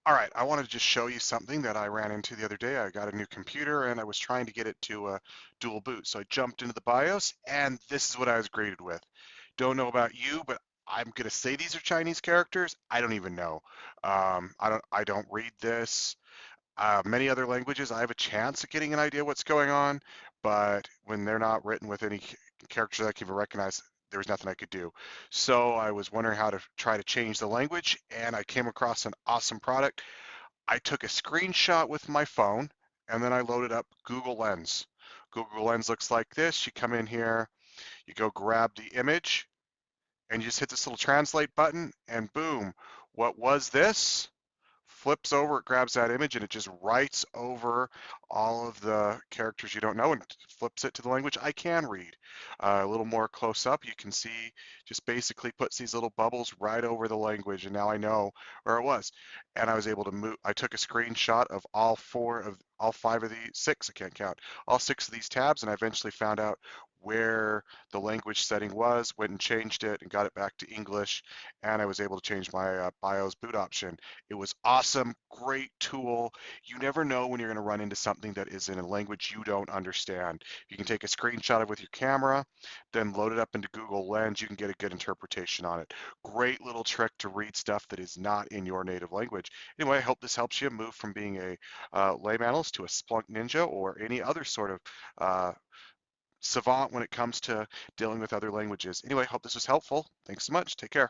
All right, I wanted to just show you something that I ran into the other day. I got a new computer and I was trying to get it to dual boot. So I jumped into the BIOS and this is what I was greeted with. Don't know about you, but I'm gonna say these are Chinese characters. I don't even know. I don't read this. Many other languages, I have a chance of getting an idea what's going on, but when they're not written with any characters I can even recognize, there was nothing I could do. So I was wondering how to try to change the language, and I came across an awesome product. I took a screenshot with my phone, and then I loaded up Google Lens. Google Lens looks like this. You come in here, you go grab the image, and you just hit this little translate button, and boom, what was this? Flips over, it grabs that image, and it just writes over all of the characters you don't know and flips it to the language I can read. A little more close up, you can see just basically puts these little bubbles right over the language, and now I know where it was. And I was able to move. I took a screenshot of all five of the six, I can't count, all six of these tabs, and I eventually found out where the language setting was, went and changed it and got it back to English, and I was able to change my BIOS boot option. It was awesome, great tool. You never know when you're going to run into something that is in a language you don't understand. You can take a screenshot of it with your camera, then load it up into Google Lens. You can get a good interpretation on it. Great little trick to read stuff that is not in your native language. Anyway, I hope this helps you move from being a layman analyst to a Splunk ninja or any other sort of savant when it comes to dealing with other languages. Anyway, hope this was helpful. Thanks so much. Take care.